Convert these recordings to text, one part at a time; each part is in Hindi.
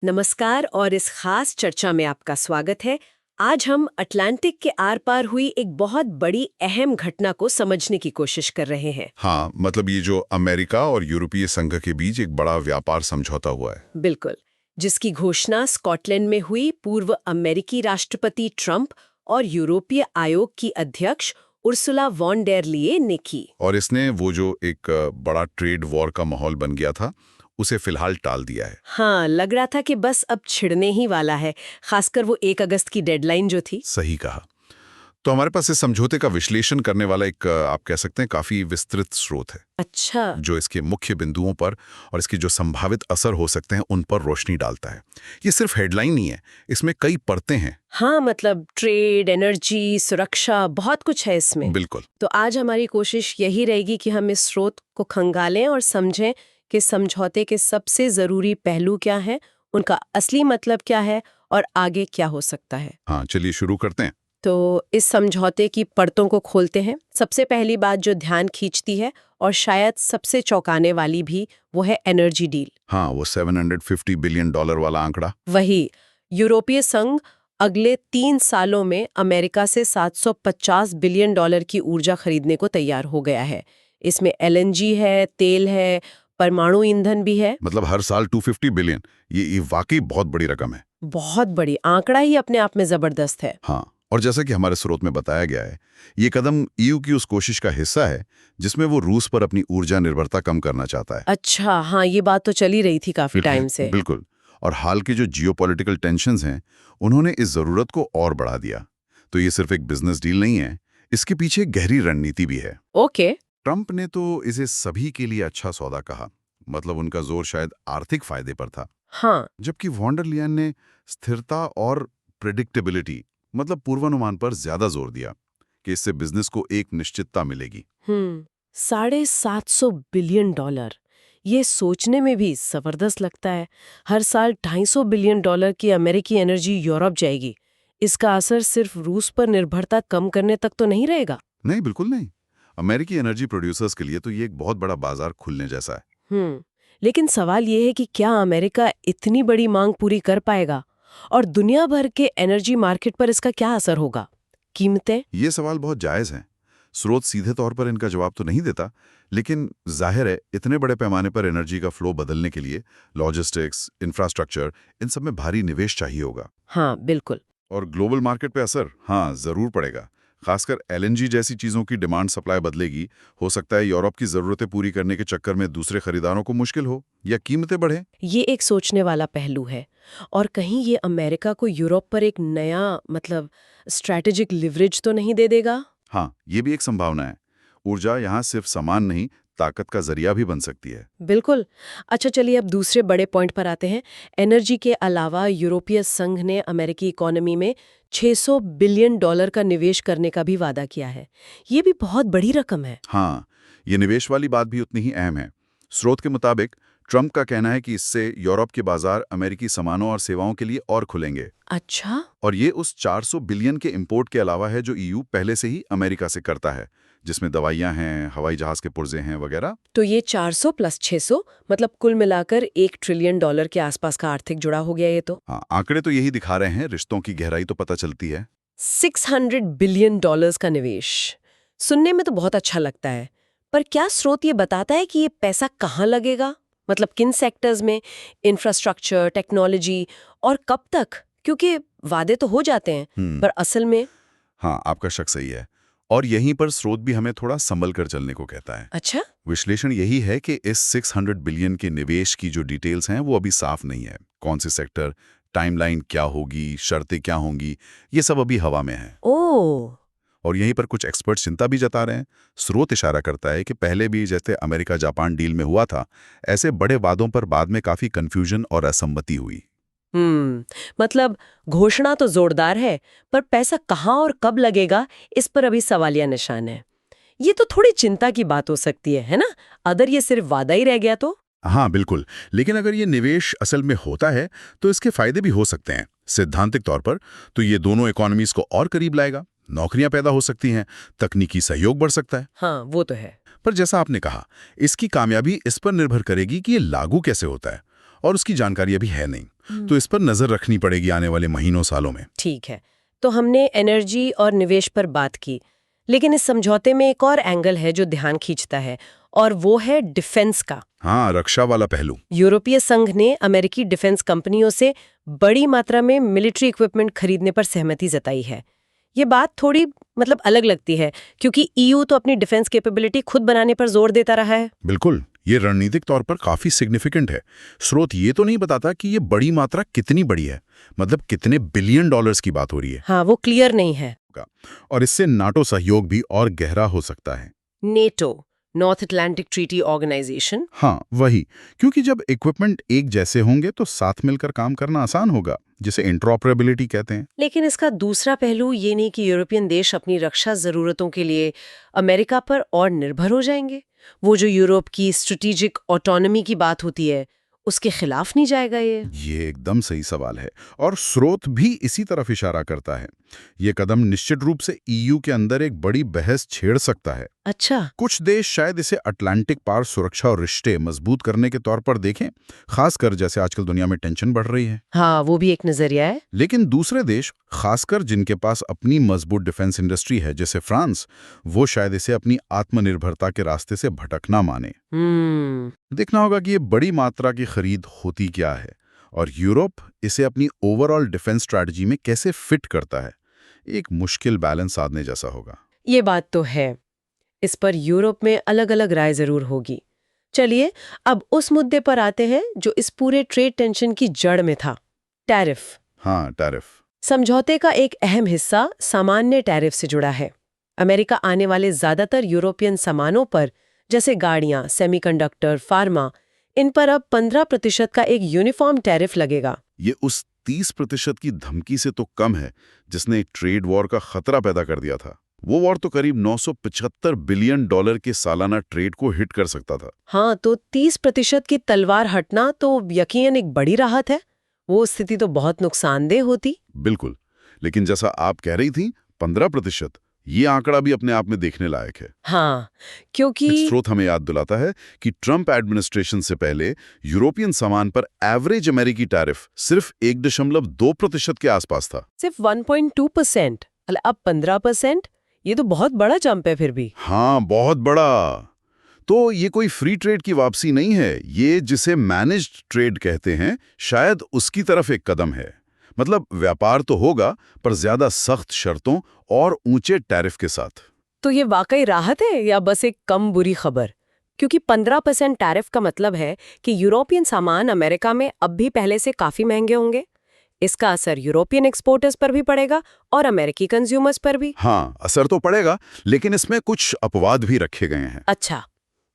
नमस्कार और इस खास चर्चा में आपका स्वागत है। आज हम अटलांटिक के आर पार हुई एक बहुत बड़ी अहम घटना को समझने की कोशिश कर रहे हैं। हाँ, मतलब ये जो अमेरिका और यूरोपीय संघ के बीच एक बड़ा व्यापार समझौता हुआ है। बिल्कुल, जिसकी घोषणा स्कॉटलैंड में हुई पूर्व अमेरिकी राष्ट्रपति ट्रंप और यूरोपीय आयोग की अध्यक्ष उर्सुला वॉन डेर लिये ने की। और इसने वो जो एक बड़ा ट्रेड वॉर का माहौल बन गया था, उसे फिलहाल टाल दिया है। हाँ, लग रहा था कि बस अब छिड़ने ही वाला है, खासकर वो 1 अगस्त की डेडलाइन जो थी। सही कहा। तो हमारे पास इस समझौते का विश्लेषण करने वाला एक आप कह सकते हैं काफी विस्तृत स्रोत है, अच्छा। जो इसके मुख्य बिंदुओं पर और इसके जो संभावित असर हो सकते हैं उन पर रोशनी डालता है। ये सिर्फ हेडलाइन नहीं है, इसमें कई परतें हैं। हाँ, मतलब ट्रेड, एनर्जी, सुरक्षा, बहुत कुछ है इसमें। बिल्कुल। तो आज हमारी कोशिश यही रहेगी कि हम इस स्रोत को खंगालें और समझें कि समझौते के सबसे जरूरी पहलू क्या हैं, उनका असली मतलब क्या है और आगे क्या हो सकता है। हाँ, चलिए शुरू करते हैं। तो इस समझौते की परतों को खोलते हैं। सबसे पहली बात जो ध्यान खींचती है और शायद सबसे चौंकाने वाली भी, वो है एनर्जी डील। हाँ, वो $750 बिलियन वाला आंकड़ा। वही, यूरोपीय संघ अगले 3 सालों में अमेरिका से $750 बिलियन की ऊर्जा खरीदने को तैयार हो गया है। इसमें एलएनजी है, तेल है, परमाणु ईंधन भी है। मतलब हर साल 250 बिलियन, ये वाकई बहुत बड़ी रकम है। बहुत बड़ी, आंकड़ा ही अपने आप में जबरदस्त है। हाँ, और जैसा कि हमारे स्रोत में बताया गया है, ये कदम ईयू की उस कोशिश का हिस्सा है जिसमें वो रूस पर अपनी ऊर्जा निर्भरता कम करना चाहता है। अच्छा, हाँ, ये बात तो चली रही थी काफी टाइम से। बिल्कुल। और हाल के जो जियोपॉलिटिकल टेंशन्स हैं, उन्होंने इस जरूरत को और बढ़ा दिया। तो ये सिर्फ एक बिजनेस डील नहीं है, इसके पीछे गहरी रणनीति भी है। ओके। ट्रंप ने तो इसे सभी के लिए अच्छा सौदा कहा, मतलब उनका जोर शायद आर्थिक फायदे पर था। हाँ। जबकि वॉन्डर लियन ने स्थिरता और प्रेडिक्टेबिलिटी, मतलब पूर्वानुमान पर ज्यादा जोर दिया कि इससे बिजनेस को एक निश्चितता मिलेगी। $750 बिलियन, ये सोचने में भी जबरदस्त लगता है। हर साल $250 बिलियन की अमेरिकी एनर्जी यूरोप जाएगी। इसका असर सिर्फ रूस पर निर्भरता कम करने तक तो नहीं रहेगा। नहीं, बिल्कुल नहीं। अमेरिकी एनर्जी प्रोड्यूसर्स के लिए तो ये एक बहुत बड़ा बाजार खुलने जैसा है। लेकिन सवाल ये है कि क्या अमेरिका इतनी बड़ी मांग पूरी कर पाएगा और दुनिया भर के एनर्जी मार्केट पर इसका क्या असर होगा? कीमतें? ये सवाल बहुत जायज है। स्रोत सीधे तौर पर इनका जवाब तो नहीं देता, लेकिन जाहिर है इतने बड़े पैमाने पर एनर्जी का फ्लो बदलने के लिए लॉजिस्टिक्स, इंफ्रास्ट्रक्चर, इन सब में भारी निवेश चाहिए होगा। हाँ, बिल्कुल। और ग्लोबल मार्केट पे असर, हाँ, जरूर पड़ेगा। खासकर एलएनजी जैसी चीजों की डिमांड सप्लाई बदलेगी। हो सकता है यूरोप की जरूरतें पूरी करने के चक्कर में दूसरे खरीदारों को मुश्किल हो या कीमतें बढ़े। ये एक सोचने वाला पहलू है। और कहीं ये अमेरिका को यूरोप पर एक नया मतलब स्ट्रैटेजिक लिवरेज तो नहीं दे देगा? हाँ, ये भी एक संभावना है। ऊर्जा यहाँ सिर्फ सामान नहीं, ताकत का जरिया भी बन सकती है। बिल्कुल। अच्छा, चलिए अब दूसरे बड़े पॉइंट पर आते हैं। एनर्जी के अलावा यूरोपीय संघ ने अमेरिकी इकोनॉमी में $600 बिलियन का निवेश करने का भी वादा किया है। ये भी बहुत बड़ी रकम है। हाँ, ये निवेश वाली बात भी उतनी ही अहम है। स्रोत के मुताबिक ट्रंप का कहना है कि इससे यूरोप के बाजार अमेरिकी सामानों और सेवाओं के लिए और खुलेंगे। अच्छा। और ये उस 400 बिलियन के इंपोर्ट के अलावा है जो ईयू पहले से ही अमेरिका से करता है, जिसमें दवाइयां हैं, हवाई जहाज के पुर्जे हैं वगैरह। तो ये 400 प्लस 600 मतलब कुल मिलाकर $1 ट्रिलियन के आसपास का आर्थिक जुड़ा हो गया ये तो। हाँ, आंकड़े तो यही दिखा रहे हैं, रिश्तों की गहराई तो पता चलती है। $600 बिलियन का निवेश सुनने में तो बहुत अच्छा लगता है, पर क्या स्रोत ये बताता है कि ये पैसा कहाँ लगेगा? मतलब किन सेक्टर्स में, इंफ्रास्ट्रक्चर, टेक्नोलॉजी, और कब तक? क्योंकि वादे तो हो जाते हैं, पर असल में। हाँ, आपका शक सही है। और यहीं पर स्रोत भी हमें थोड़ा संभल कर चलने को कहता है। अच्छा। विश्लेषण यही है कि इस 600 बिलियन के निवेश की जो डिटेल्स हैं वो अभी साफ नहीं है। कौन से सेक्टर, टाइमलाइन क्या होगी, शर्तें क्या होंगी, ये सब अभी हवा में है। ओह। और यहीं पर कुछ एक्सपर्ट चिंता भी जता रहे हैं। स्रोत इशारा करता है कि पहले भी जैसे अमेरिका जापान डील में हुआ था, ऐसे बड़े वादों पर बाद में काफी कंफ्यूजन और असम्मति हुई। मतलब घोषणा तो जोरदार है, पर पैसा कहाँ और कब लगेगा, इस पर अभी सवालिया निशान है। ये तो थोड़ी चिंता की बात हो सकती है ना? अगर ये सिर्फ वादा ही रह गया तो। हाँ, बिल्कुल। लेकिन अगर ये निवेश असल में होता है तो इसके फायदे भी हो सकते हैं। सैद्धांतिक तौर पर तो ये दोनों इकोनॉमीज को और करीब लाएगा, नौकरियां पैदा हो सकती हैं, तकनीकी सहयोग बढ़ सकता है। हाँ, वो तो है। पर जैसा आपने कहा, इसकी कामयाबी इस पर निर्भर करेगी कि ये लागू कैसे होता है, और उसकी जानकारी अभी है नहीं। तो इस पर नजर रखनी पड़ेगी आने वाले महीनों सालों में। ठीक है, तो हमने एनर्जी और निवेश पर बात की, लेकिन इस समझौते में एक और एंगल है जो ध्यान खींचता है, और वो है डिफेंस का। हाँ, रक्षा वाला पहलू। यूरोपीय संघ ने अमेरिकी डिफेंस कंपनियों से बड़ी मात्रा में मिलिट्री इक्विपमेंट खरीदने पर सहमति जताई है। ये बात थोड़ी अलग लगती है, क्योंकि ईयू तो अपनी डिफेंस कैपेबिलिटी खुद बनाने पर जोर देता रहा है। बिल्कुल, ये रणनीतिक तौर पर काफी सिग्निफिकेंट है। स्रोत ये तो नहीं बताता कि ये बड़ी मात्रा कितनी बड़ी है, मतलब कितने बिलियन डॉलर्स की बात हो रही है। हाँ, वो क्लियर नहीं है। और इससे नाटो सहयोग भी और गहरा हो सकता है। NATO, North Atlantic Treaty Organization. हाँ, वही, क्योंकि जब इक्विपमेंट एक जैसे होंगे तो साथ मिलकर काम करना आसान होगा, जिसे इंटरऑपरेबिलिटी कहते हैं। लेकिन इसका दूसरा पहलू ये नहीं कि यूरोपियन देश अपनी रक्षा जरूरतों के लिए अमेरिका पर और निर्भर हो जाएंगे। वो जो यूरोप की स्ट्रेटेजिक ऑटोनॉमी की बात होती है, उसके खिलाफ नहीं जाएगा ये एकदम सही सवाल है, और स्रोत भी इसी तरफ इशारा करता है। ये कदम निश्चित रूप से ईयू के अंदर एक बड़ी बहस छेड़ सकता है। अच्छा। कुछ देश शायद इसे अटलांटिक पार सुरक्षा और रिश्ते मजबूत करने के तौर पर देखें, खासकर जैसे आजकल दुनिया में टेंशन बढ़ रही है। हाँ, वो भी एक नजरिया है। लेकिन दूसरे देश, खासकर जिनके पास अपनी मजबूत डिफेंस इंडस्ट्री है, जैसे फ्रांस, वो शायद इसे अपनी आत्मनिर्भरता के रास्ते से भटकना माने। देखना होगा कि ये बड़ी मात्रा की खरीद होती क्या है, और यूरोप इसे अपनी ओवरऑल डिफेंस स्ट्रैटेजी में कैसे फिट करता है। एक मुश्किल बैलेंस साधने जैसा होगा। ये बात तो है। इस पर यूरोप में अलग अलग राय जरूर होगी। चलिए अब उस मुद्दे पर आते हैं जो इस पूरे ट्रेड टेंशन की जड़ में था, टैरिफ। हाँ, टैरिफ। समझौते का एक अहम हिस्सा सामान्य टैरिफ से जुड़ा है। अमेरिका आने वाले ज्यादातर यूरोपियन सामानों पर, जैसे गाड़ियां, सेमीकंडक्टर, फार्मा, इन पर अब 15% का एक यूनिफॉर्म टैरिफ लगेगा। ये उस 30% की धमकी से तो कम है जिसने एक ट्रेड वॉर का खतरा पैदा कर दिया था। वो वॉर तो करीब 975 बिलियन डॉलर के सालाना ट्रेड को हिट कर सकता था। हाँ, तो 30% की तलवार हटना तो यकीनन एक बड़ी राहत है। वो स्थिति तो बहुत नुकसानदेह होती। बिल्कुल, लेकिन जैसा आप कह रही थी, 15%, ये आंकड़ा भी अपने आप में देखने लायक है। हाँ, क्योंकि स्रोत हमें याद दिलाता है कि ट्रंप एडमिनिस्ट्रेशन से पहले यूरोपियन सामान पर एवरेज अमेरिकी टैरिफ सिर्फ 1.2% के आसपास था। सिर्फ 1.2%, अब 15%। ये तो बहुत बड़ा जंप है फिर भी। हाँ, बहुत बड़ा। तो ये कोई फ्री ट्रेड की वापसी नहीं है, ये जिसे मैनेज्ड ट्रेड कहते हैं, शायद उसकी तरफ एक कदम है। मतलब व्यापार तो होगा, पर ज्यादा सख्त शर्तों और ऊंचे टैरिफ के साथ। तो ये वाकई राहत है या बस एक कम बुरी खबर? क्योंकि 15% टैरिफ का मतलब है कि यूरोपियन सामान अमेरिका में अब भी पहले से काफी महंगे होंगे। इसका असर यूरोपियन एक्सपोर्टर्स पर भी पड़ेगा और अमेरिकी कंज्यूमर्स पर भी। हाँ, असर तो पड़ेगा, लेकिन इसमें कुछ अपवाद भी रखे गए हैं। अच्छा,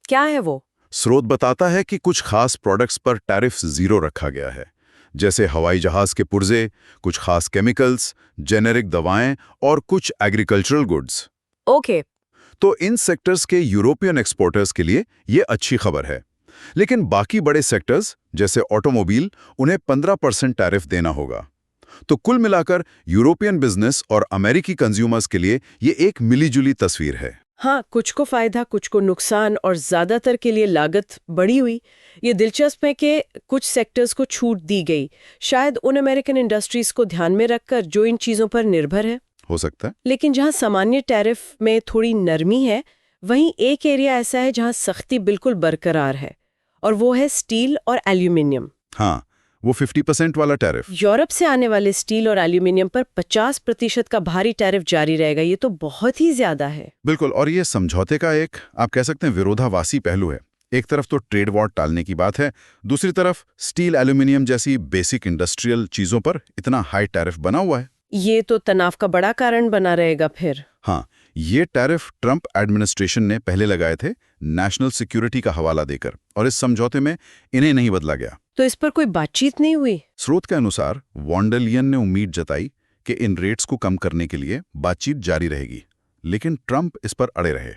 क्या है वो? स्रोत बताता है कि कुछ खास प्रोडक्ट्स पर टैरिफ 0 रखा गया है, जैसे हवाई जहाज के पुर्जे, कुछ खास केमिकल्स, जेनेरिक दवाएं और कुछ एग्रीकल्चरल गुड्स। ओके। तो इन सेक्टर्स के यूरोपियन एक्सपोर्टर्स के लिए ये अच्छी खबर है। लेकिन बाकी बड़े सेक्टर्स, जैसे ऑटोमोबाइल, उन्हें 15% टैरिफ देना होगा। तो कुल मिलाकर यूरोपियन बिजनेस और अमेरिकी कंज्यूमर्स के लिए ये एक मिलीजुली तस्वीर है। हाँ, कुछ को फायदा, कुछ को नुकसान, और ज्यादातर के लिए लागत बढ़ी हुई। ये दिलचस्प है कि कुछ सेक्टर्स को छूट दी गई, शायद उन अमेरिकन इंडस्ट्रीज को ध्यान में रखकर जो इन चीजों पर निर्भर है। हो सकता है। लेकिन जहां सामान्य टैरिफ में थोड़ी नरमी है, वहीं एक एरिया ऐसा है जहां सख्ती बिल्कुल बरकरार है, और वो है स्टील और एल्यूमिनियम। हाँ, वो 50% वाला टैरिफ। यूरोप से आने वाले स्टील और एल्यूमिनियम पर 50% का भारी टैरिफ जारी रहेगा। ये तो बहुत ही ज्यादा है। बिल्कुल, और ये समझौते का एक, आप कह सकते हैं, विरोधाभासी पहलू है। एक तरफ तो ट्रेड वॉर टालने की बात है, दूसरी तरफ स्टील, एल्यूमिनियम जैसी बेसिक इंडस्ट्रियल चीजों पर इतना हाई टैरिफ बना हुआ है। ये तो तनाव का बड़ा कारण बना रहेगा फिर। हाँ, ये टैरिफ ट्रंप एडमिनिस्ट्रेशन ने पहले लगाए थे नेशनल सिक्योरिटी का हवाला देकर, और इस समझौते में इन्हें नहीं बदला गया। तो इस पर कोई बातचीत नहीं हुई? स्रोत के अनुसार वॉन डर लियन ने उम्मीद जताई कि इन रेट्स को कम करने के लिए बातचीत जारी रहेगी, लेकिन ट्रंप इस पर अड़े रहे।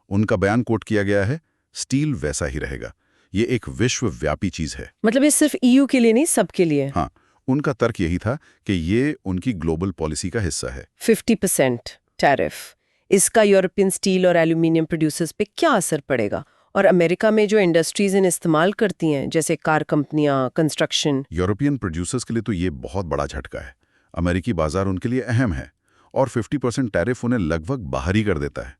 उनका बयान कोट किया गया है, स्टील वैसा ही रहेगा, ये एक विश्वव्यापी चीज है। मतलब ये सिर्फ ईयू के लिए नहीं, सबके लिए? हाँ, उनका तर्क यही था कि ये उनकी ग्लोबल पॉलिसी का हिस्सा है। 50% टैरिफ, इसका यूरोपियन स्टील और एल्यूमिनियम प्रोड्यूसर्स पे क्या असर पड़ेगा, और अमेरिका में जो इंडस्ट्रीज इन इस्तेमाल करती हैं जैसे कार कंपनियां, कंस्ट्रक्शन। यूरोपियन प्रोड्यूसर्स के लिए तो ये बहुत बड़ा झटका है। अमेरिकी बाजार उनके लिए अहम है और 50% टैरिफ उन्हें लगभग बाहर ही कर देता है।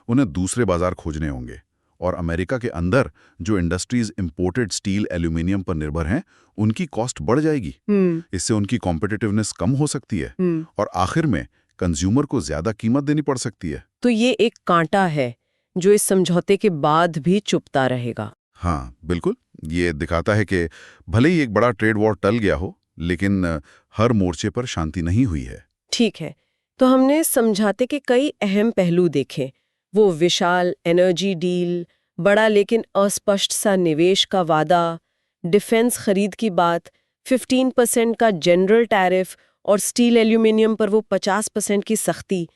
उन्हें दूसरे बाजार खोजने होंगे और अमेरिका के अंदर जो इंडस्ट्रीज इंपोर्टेड स्टील, एल्यूमिनियम पर निर्भर हैं, उनकी कॉस्ट बढ़ जाएगी। इससे उनकी कॉम्पिटिटिवनेस कम हो सकती है और आखिर में कंज्यूमर को ज्यादा कीमत देनी पड़ सकती है। तो ये एक कांटा है जो इस समझौते के बाद भी चुपता रहेगा। हाँ, बिल्कुल। ये दिखाता है कि भले ही एक बड़ा ट्रेड वॉर टल गया हो, लेकिन हर मोर्चे पर शांति नहीं हुई है। ठीक है, तो हमने समझौते के कई अहम पहलू देखे। वो विशाल एनर्जी डील, बड़ा लेकिन अस्पष्ट सा निवेश का वादा, डिफेंस खरीद की बात, 15% का जनरल टैरिफ और स्टील एल्यूमिनियम पर वो 50% की सख्ती।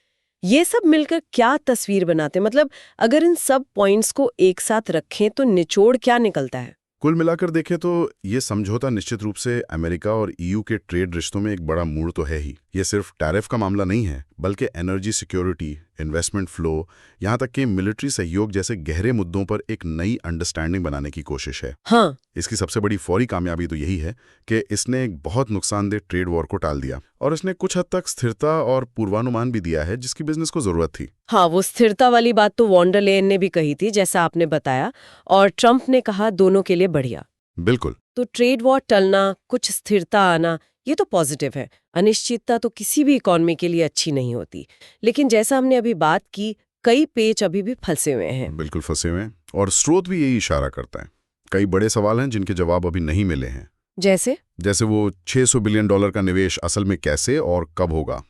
ये सब मिलकर क्या तस्वीर बनाते? मतलब अगर इन सब पॉइंट्स को एक साथ रखें तो निचोड़ क्या निकलता है? कुल मिलाकर देखें तो ये समझौता निश्चित रूप से अमेरिका और ईयू के ट्रेड रिश्तों में एक बड़ा मोड़ तो है ही। ये सिर्फ टैरिफ का मामला नहीं है, बल्कि एनर्जी सिक्योरिटी, इन्वेस्टमेंट फ्लो, यहाँ तक कि मिलिट्री सहयोग जैसे गहरे मुद्दों पर एक नई अंडरस्टैंडिंग बनाने की कोशिश है। हाँ, इसकी सबसे बड़ी फौरी कामयाबी तो यही है कि इसने एक बहुत नुकसानदेह ट्रेड वॉर को टाल दिया और इसने कुछ हद तक स्थिरता और पूर्वानुमान भी दिया है जिसकी बिजनेस को जरूरत थी। हाँ, वो स्थिरता वाली बात तो वॉन डर लेयन ने भी कही थी, जैसा आपने बताया, और ट्रंप ने कहा दोनों के लिए बढ़िया। बिल्कुल। तो ट्रेड वॉर टलना, कुछ स्थिरता आना, ये तो पॉजिटिव है। अनिश्चितता तो किसी भी इकॉनमी के लिए अच्छी नहीं होती। लेकिन जैसा हमने अभी बात की, कई पेच अभी भी फंसे हुए हैं। बिल्कुल फंसे हुए हैं और स्रोत भी यही इशारा करता है। कई बड़े सवाल हैं जिनके जवाब अभी नहीं मिले हैं। जैसे वो $600 बिलियन का निवेश असल में कैसे और कब होगा?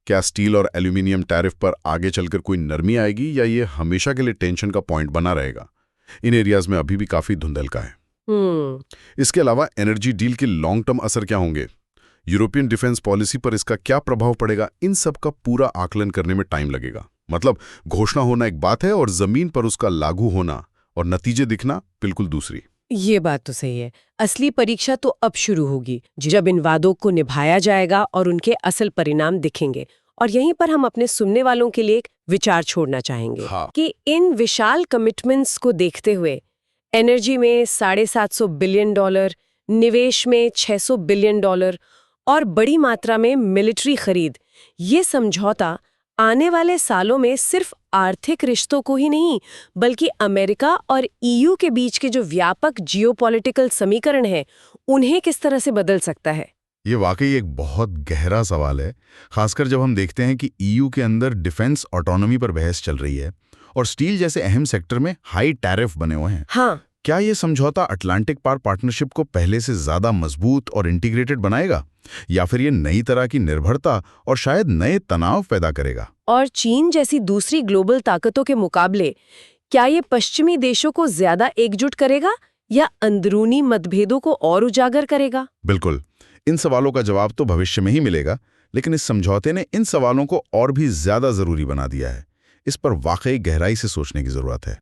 क्या स्टील और एल्यूमिनियम टैरिफ पर आगे चलकर कोई नरमी आएगी या ये हमेशा के लिए टेंशन का पॉइंट बना रहेगा? इन एरियाज में अभी भी काफी धुंधलका है। इसके अलावा एनर्जी डील के लॉन्ग टर्म असर क्या होंगे? यूरोपियन डिफेंस पॉलिसी पर इसका क्या प्रभाव पड़ेगा? इन सब का पूरा आकलन करने में टाइम लगेगा। मतलब घोषणा होना एक बात है और जमीन पर उसका लागू होना और नतीजे दिखना बिल्कुल दूसरी। ये बात तो सही है। असली परीक्षा तो अब शुरू होगी, जब इन वादों को निभाया जाएगा और उनके असल परिणाम दिखेंगे। और यहीं पर हम अपने सुनने वालों के लिए एक विचार छोड़ना चाहेंगे कि इन विशाल कमिटमेंट्स को देखते हुए एनर्जी में $750 बिलियन, निवेश में $600 बिलियन और बड़ी मात्रा में मिलिट्री खरीद, ये समझौता आने वाले सालों में सिर्फ आर्थिक रिश्तों को ही नहीं, बल्कि अमेरिका और ईयू के बीच के जो व्यापक जियोपॉलिटिकल समीकरण है, उन्हें किस तरह से बदल सकता है? ये वाकई एक बहुत गहरा सवाल है, खासकर जब हम देखते हैं कि ईयू के अंदर डिफेंस ऑटोनॉमी पर बहस चल रही है और स्टील जैसे अहम सेक्टर में हाई टैरिफ बने हुए हैं। हाँ, क्या ये समझौता अटलांटिक पार पार्टनरशिप को पहले से ज्यादा मजबूत और इंटीग्रेटेड बनाएगा या फिर ये नई तरह की निर्भरता और शायद नए तनाव पैदा करेगा? और चीन जैसी दूसरी ग्लोबल ताकतों के मुकाबले क्या ये पश्चिमी देशों को ज्यादा एकजुट करेगा या अंदरूनी मतभेदों को और उजागर करेगा? बिल्कुल, इन सवालों का जवाब तो भविष्य में ही मिलेगा, लेकिन इस समझौते ने इन सवालों को और भी ज्यादा जरूरी बना दिया है। इस पर वाकई गहराई से सोचने की जरूरत है।